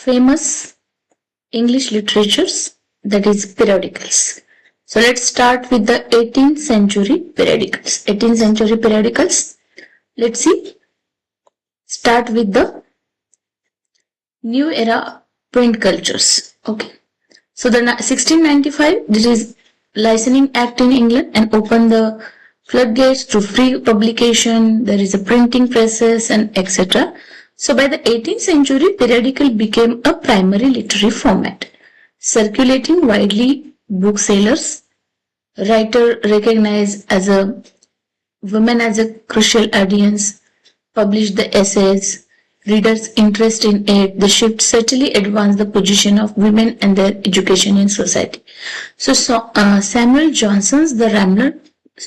famous English literatures, that is periodicals. So let's start with the 18th century periodicals. 18th century periodicals. Let's see. Start with the new era print cultures. Okay. So the 1695, this is Licensing Act in England and opened the floodgates to free publication. There is a printing presses and etc. So by the 18th century, periodical became a primary literary format, circulating widely. Booksellers, writer recognized as a women as a crucial audience, published the essays. Readers' interest in it, the shift certainly advanced the position of women and their education in society. So Samuel Johnson's The Rambler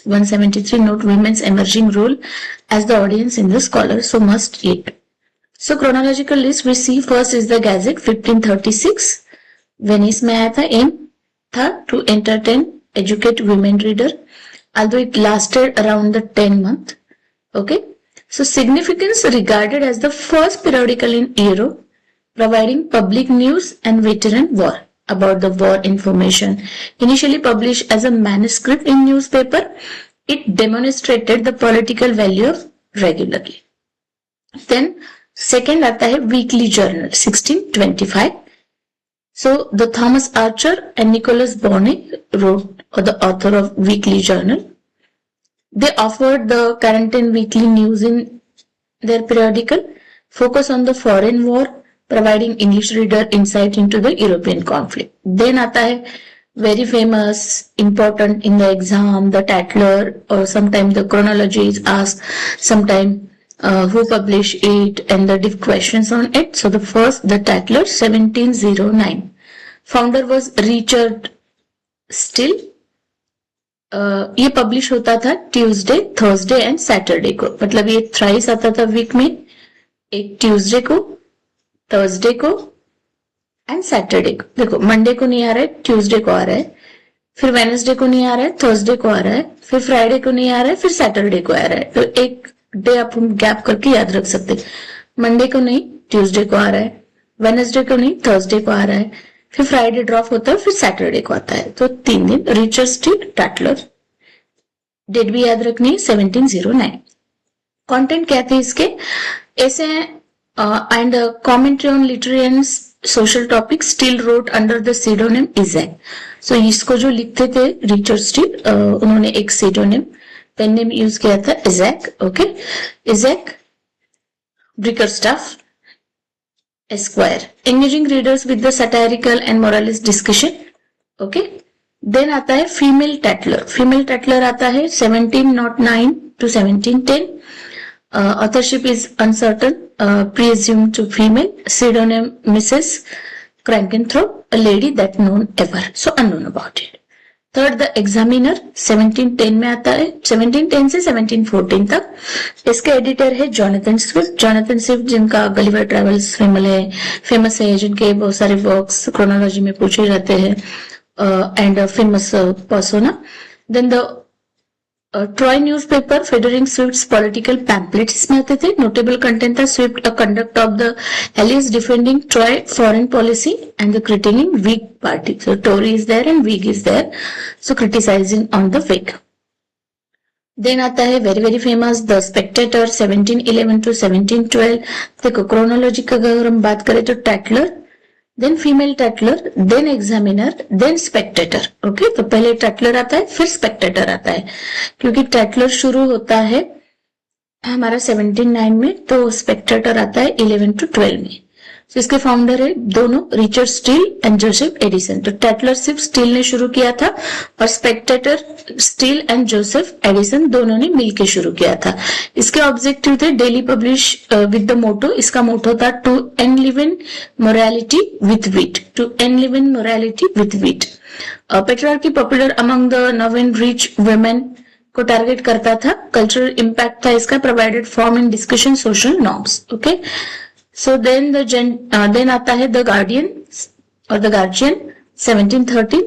173 note women's emerging role as the audience in the scholar, so must it. So chronological list we see first is the Gazette 1536. Venice में आया था, aim था to entertain, educate women reader, although it lasted around the 10 month. Okay. So significance regarded as the first periodical in Europe, providing public news and veteran war about the war information. Initially published as a manuscript in newspaper, it demonstrated the political value of regularly. Then second आता है weekly journal 1625. So the Thomas Archer and Nicholas Bonnet wrote, or the author of Weekly Journal. They offered the current and weekly news in their periodical, focus on the foreign war, providing English reader insight into the European conflict. Then आता है very famous, important in the exam, the Tatler, or sometimes the chronology is asked, sometimes who published it and the diff questions on it. So the first, the Tatler 1709. Founder was Richard Still. ये publish होता था Tuesday, Thursday and Saturday को, मतलब ये thrice आता था week में, एक ट्यूसडे को, थर्सडे को एंड सैटरडे को. देखो मंडे को नहीं आ रहा है, ट्यूसडे को आ रहा है, फिर वेडनेसडे को नहीं आ रहा है, थर्सडे को आ रहा है, फिर फ्राइडे को नहीं आ रहा है, फिर सैटरडे को आ रहा है. तो एक डे आप गैप करके याद रख सकते हैं. मंडे को नहीं, ट्यूसडे को आ रहा है, वेडनेसडे को नहीं, थर्सडे को आ रहा है, फिर फ्राइडे ड्रॉप होता है, फिर सैटरडे को आता है. तो 3 दिन. रिचर्ड स्टील टैटलर, डेट भी याद रखनी है 1709. कंटेंट क्या थे इसके? ऐसे and commentary on literary and social topic. Steele wrote under the pseudonym Isaac. So इसको जो लिखते थे रिचर्ड स्टील, उन्होंने एक सीडोनिम पेन नेम यूज किया था, Isaac. Okay, Isaac Bickerstaff Esquire, engaging readers with the satirical and moralist discussion. Okay. Then आता है फीमेल टैटलर. फीमेल टैटलर आता है 1709 to 1710. Authorship is uncertain, presumed to female. Pseudonym Mrs. Crankenthrope, a lady that known ever. So unknown about it. Third, the examiner 1710 में आता है, 1710 से 1714 तक. इसके एडिटर है जॉनथन स्विफ्ट. जॉनथन स्विफ्ट जिनका गलिवर ट्रेवल्स फेमस है, जिनके बहुत सारे वर्क्स क्रोनोलॉजी में पूछे जाते हैं, and famous persona. Then the Tory newspaper featuring Swift's political pamphlets इसमें आते थे. नोटेबल कंटेंट था Swift conduct of the allies defending Tory foreign policy and the critiquing Whig party. So Tory is there and Whig is there, so criticising on the Whig. Then आता है very very famous the Spectator 1711 to 1712. देखो chronology का अगर हम बात करें तो Tatler, then female टैटलर, then Examiner, then Spectator. Okay, तो पहले टैटलर आता है, फिर स्पेक्टेटर आता है, क्योंकि टैटलर शुरू होता है हमारा 1709 में, तो स्पेक्टेटर आता है 11 to 12 में. तो इसके फाउंडर है दोनों Richard Steele and Joseph Addison. तो टैटलर सिर्फ स्टील ने शुरू किया था और Spectator Steele and Joseph Addison दोनों ने मिलकर शुरू किया था. इसके ऑब्जेक्टिव थे daily publish with the motto. इसका मोटो था to enliven morality with wit. To enliven morality with wit. Patriarchy popular among the new and rich women को टारगेट करता था. कल्चरल इम्पैक्ट था इसका, provided form and discussion social norms. Okay, so then आता है the Guardian और the Guardian 1713.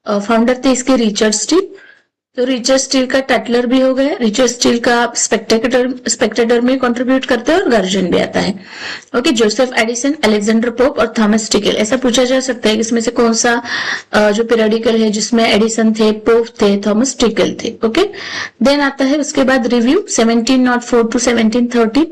Founder थे इसके रिचर्ड स्टील. तो रिचर्ड स्टील का टटलर भी हो गया, रिचर्ड स्टील का स्पेक्टेटर में कंट्रीब्यूट करते हैं और गार्जियन भी आता है। Okay, Joseph Addison, Alexander Pope और थॉमस टिकल, ऐसा पूछा जा सकता है इसमें से कौन सा जो पीरियडिकल है जिसमें एडिसन थे, पोप थे, थॉमस टिकल थे। ओके, देन आता है उसके बाद रिव्यू 1704 टू 1713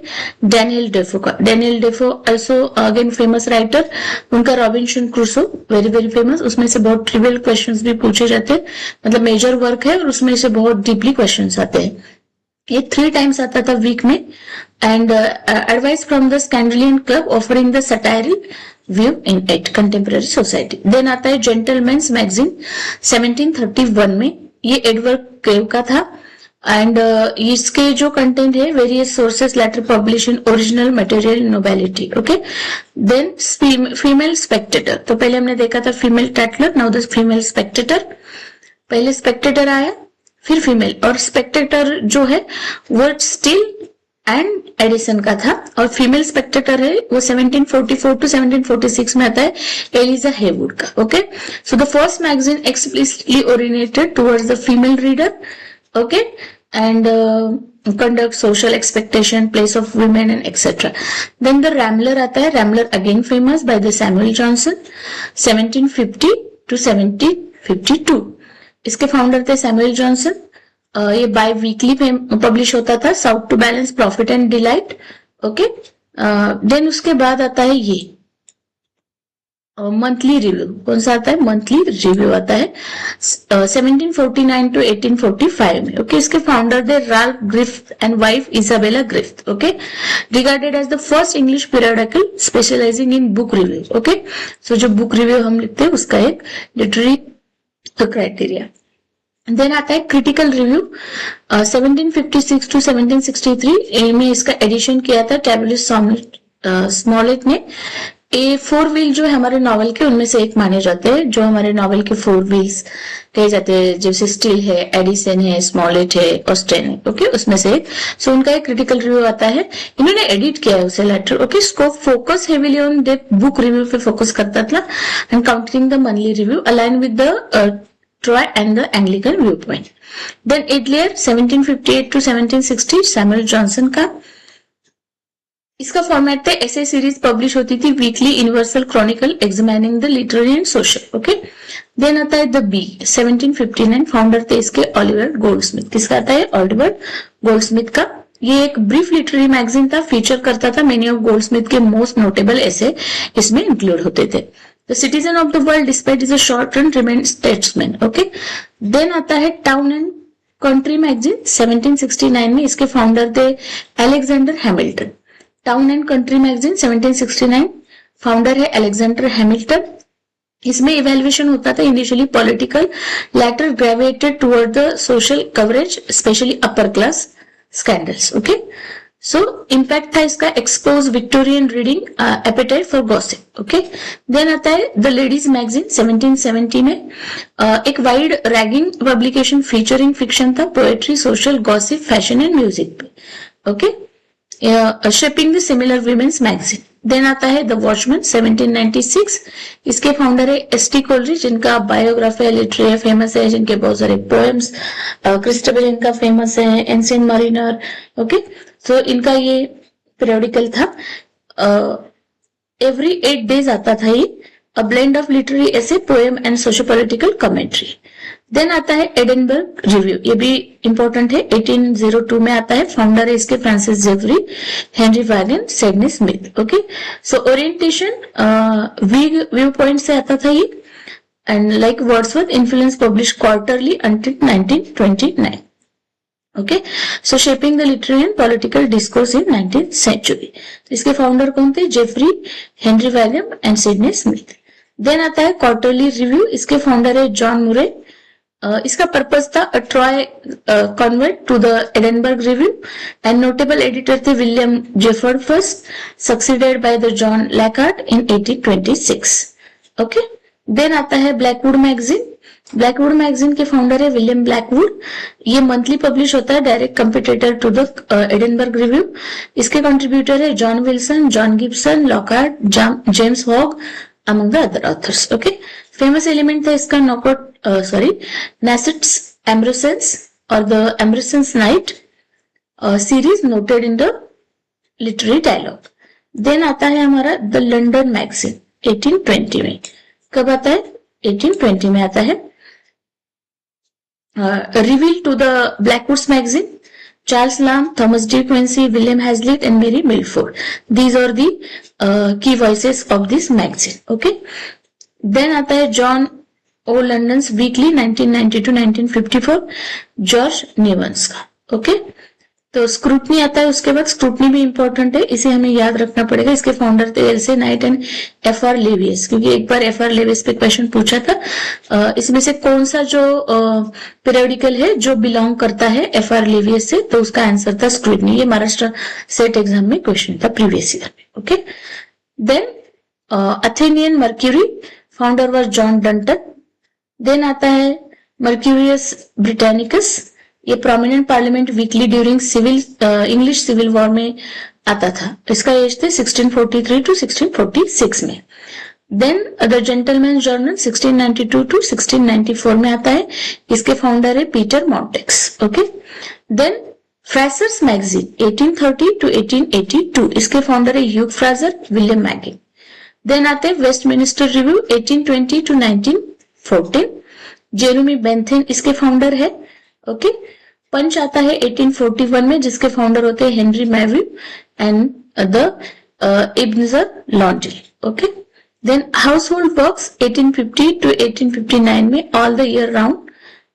डैनियल डेफो का। Daniel Defoe also again famous writer, उनका Robinson Crusoe very very famous, उसमें से बहुत ट्रिवियल क्वेश्चंस भी पूछे जाते हैं, मतलब मेजर वर्क है और उसमें से बहुत डीपली क्वेश्चंस आते हैं। ये 3 टाइम्स आता था वीक में। And advice from the scandalous club offering the satirical view in it contemporary society. Then आता है जेंटलमैन्स मैगजीन 1731 में, ये एडवर्ड केव का था। एंड इसके जो कंटेंट है various sources later publish in original material nobility. Okay, then Female Spectator, तो पहले हमने देखा था Female Tatler, now the Female Spectator. पहले स्पेक्टेटर आया फिर फीमेल, और स्पेक्टेटर जो है वो स्टील एंड एडिसन का था, और फीमेल स्पेक्टेटर है वो 1744 टू 1746 में आता है, एलिजा हेवुड का। Okay, so the first magazine explicitly oriented towards the female reader. Okay, and conduct social expectation, place of women and etc. Then the Rambler आता है, Rambler again famous by the Samuel Johnson 1750 to 1752। इसके founder थे Samuel Johnson. ये biweekly publish होता था, sought to balance profit and delight. Okay, then उसके बाद आता है ये मंथली रिव्यू, कौन सा आता है, मंथली रिव्यू आता है 1749 टू 1845 में। ओके, इसके फाउंडर थे Ralph Griffiths and wife Isabella Griffiths. Okay, regarded as the first English periodical specialising in book review. Okay, so जो बुक रिव्यू हम लिखते हैं उसका एक लिटरेरी क्राइटेरिया। देन आता है क्रिटिकल रिव्यू 1756 टू 1763 में, इसका एडिशन किया था टैबुलस स्मॉलेट ने। ए 4 व्हील जो है हमारे नॉवल के उनमें से एक माने जाते हैं, जो हमारे नॉवल के 4 व्हील्स कहे जाते हैं, जैसे स्टील है, एडिसन है, स्मॉलेट है, ऑस्टेन है। ओके, उसमें से एक, सो उनका एक क्रिटिकल रिव्यू आता है, इन्होंने एडिट किया है उसे letter. Okay, scope focus heavily on the book review पे फोकस करता था, and countering the monthly review aligned with the Troy and the Anglican viewpoint. Then Idler 1758 to 1760 Samuel Johnson का। इसका फॉर्मेट था ऐसे सीरीज पब्लिश होती थी weekly, universal chronicle examining the literary and social. Okay, then आता है the B 1759, founder थे इसके Oliver Goldsmith. किसका आता है, ऑलिवर गोल्डस्मिथ का। ये एक ब्रीफ लिटरेरी मैगजीन था, फीचर करता था मेनी ऑफ गोल्डस्मिथ के मोस्ट नोटेबल ऐसे इसमें इंक्लूड होते थे। The citizen of the world, despite his short run, remained statesman. Okay. Then आता है टाउन एंड कंट्री मैगजीन 1769 में, इसके फाउंडर थे Alexander Hamilton. Town and Country Magazine 1769, founder है अलेक्जेंडर हैमिल्टन। इसमें इवेल्युएशन होता था initially political, later gravitated toward the social coverage, specially upper class scandals. Okay, so impact था इसका expose Victorian reading appetite for gossip. Okay, then आता है the Lady's Magazine 1770 में, एक wide ranging publication featuring fiction था, poetry, social, gossip, fashion and music पे। Okay, shaping the similar women's magazine. Then आता है द वॉचमैन 1796, इसके founder है एस.टी. कोलरिज, जिनका बायोग्राफी लिटरेरी फेमस है, जिनके बहुत सारे पोएम्स, क्रिस्टोबल इनका फेमस है, एंशिएंट मरीनर। ओके, सो इनका ये पीरियडिकल था, एवरी 8 डेज आता था ये, a blend of literary essay, poem and socio political commentary. Then आता है एडिनबर्ग रिव्यू, ये भी इंपॉर्टेंट है, 1802 में आता है, फाउंडर है इसके Francis Jeffrey, Henry Vaughan, Sydney Smith. Okay, so orientation Whig view point से आता था ये, and like Wordsworth influence publish quarterly until 1929। Okay, so shaping the literary and political discourse in 19th century. इसके founder कौन थे, Jeffrey, Henry Vaughan and Sydney Smith. Then आता है Quarterly Review, इसके फाउंडर है जॉन मुरे। इसका purpose था Tory convert to the Edinburgh Review, and notable editor थे William Gifford first, succeeded by the John Lockhart in 1826। Okay, then आता है Blackwood magazine. Blackwood magazine के फाउंडर है William Blackwood, ये monthly publish होता है, direct competitor to the Edinburgh review. इसके contributor है John Wilson, John Gibson, Lockhart, James Hogg among the other authors. Okay, famous element था इसका नॉकआउट नेसेट्स Ambrosians or the Ambrosians Night series noted in the literary dialogue. Then आता है हमारा the London magazine 1820 में. कब आता है? 1820 में आता है. Rival to the Blackwood's magazine, Charles Lamb, Thomas De Quincey, William Hazlitt and Mary Mitford. These are the key voices of this magazine. Okay. Then आता है John O London's weekly 1990-1954, George Newnes का. Okay. तो scrutiny आता है उसके बाद. Scrutiny भी important है, इसे हमें याद रखना पड़ेगा. इसके फाउंडर थे एल्से नाइट एंड एफआर लेवियस, क्योंकि एक बार एफआर लेवियस पे क्वेश्चन पूछा था. इसमें से कौन सा जो पीरियडिकल है जो बिलोंग करता है एफआर लेवियस से, तो उसका आंसर था स्क्रूटनी. ये महाराष्ट्र सेट एग्जाम में क्वेश्चन था प्रीवियस ईयर में. Okay. Then Athenian Mercury, founder was John Dunton. Then आता है मर्क्यूरियस ब्रिटानिकस, ये prominent parliament weekly during English civil war में आता था. इसका एज थे 1643 to 1646 में. Then the Gentleman Journal 1692 to 1694 में आता है. इसके फाउंडर है Peter Motteux. Okay. Then Fraser's Magazine 1830 to 1882, इसके फाउंडर है ह्यूग फ्रेजर, विलियम मैगी. देन आते हैं Westminster Review 1820 to 1914, Jeremy Bentham इसके फाउंडर है. ओके. पंच आता है 1841 में, जिसके फाउंडर होते हैं Henry Mayhew and the Ebenezer Landells. Okay. Then household works 1850 to 1859 में, all the year round.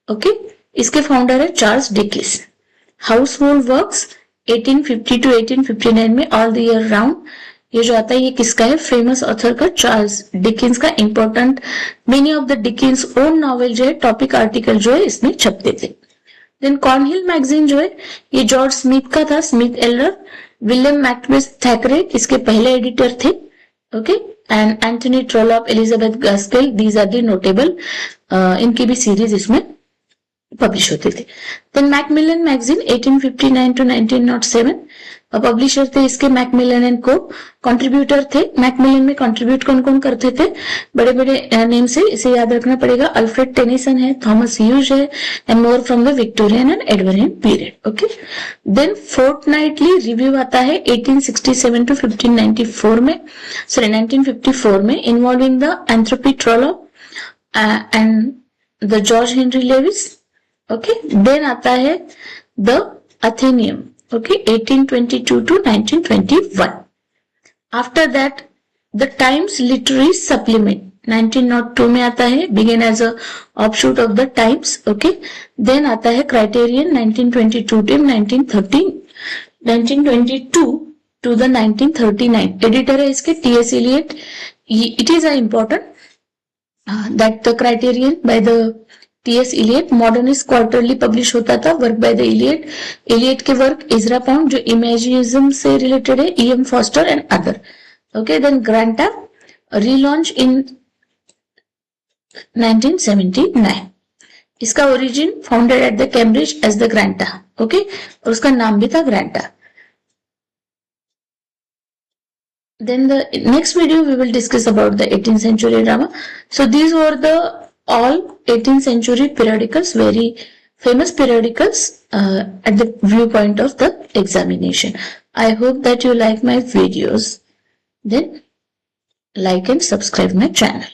Okay. इसके फाउंडर है Charles Dickens. Household works 1850 to 1859 में, ऑल द ईयर राउंड. ये जो आता है ये किसका है? फेमस ऑथर का, चार्ल्स डिकिंस का. Important many of the Dickens own novel जो है, टॉपिक आर्टिकल जो है इसमें छपते थे. देन कॉर्नहिल मैगजीन जो है ये जॉर्ज स्मिथ का था, Smith Elder. William Makepeace Thackeray इसके पहले एडिटर थे. Okay. And Anthony Trollope, Elizabeth Gaskell, these are the notable. इनकी भी सीरीज इसमें पब्लिश होती थी. Then Macmillan magazine 1859 to 1907, publisher थे इसके मैकमिलन एंड को. कंट्रीब्यूटर थे मैकमिलन में, कंट्रीब्यूट कौन कौन करते थे? बड़े बड़े नेम से इसे याद रखना पड़ेगा. अल्फ्रेड टेनिसन है, थॉमस ह्यूज है, and more from the Victorian and Edwardian period. Okay. Then fortnightly review आता है 1867 to 1594 में, सॉरी 1954 में, involving the Anthony Trollope and the George Henry Lewes. Okay. Then आता है the Athenaeum. Okay, 1822 to 1921. After that, the Times Literary Supplement 1902 में आता है, began as a offshoot of the Times. Okay, then आता है Criterion 1922 to 1922 to the 1939. Editor है इसके T.S. Eliot. It is a important that the Criterion by the T.S. Eliot. Modernist quarterly publish होता था, work by the Eliot. Eliot के work Ezra Pound जो imagism से related है, E.M. Forster and other. Okay. Then Granta relaunch in 1979. इसका origin founded at the Cambridge as the Granta. Okay. और उसका नाम भी था ग्रांटा. Then the next video we will discuss about the 18th century drama. So these were the all 18th century periodicals, very famous periodicals at the viewpoint of the examination. I hope that you like my videos. Then like and subscribe my channel.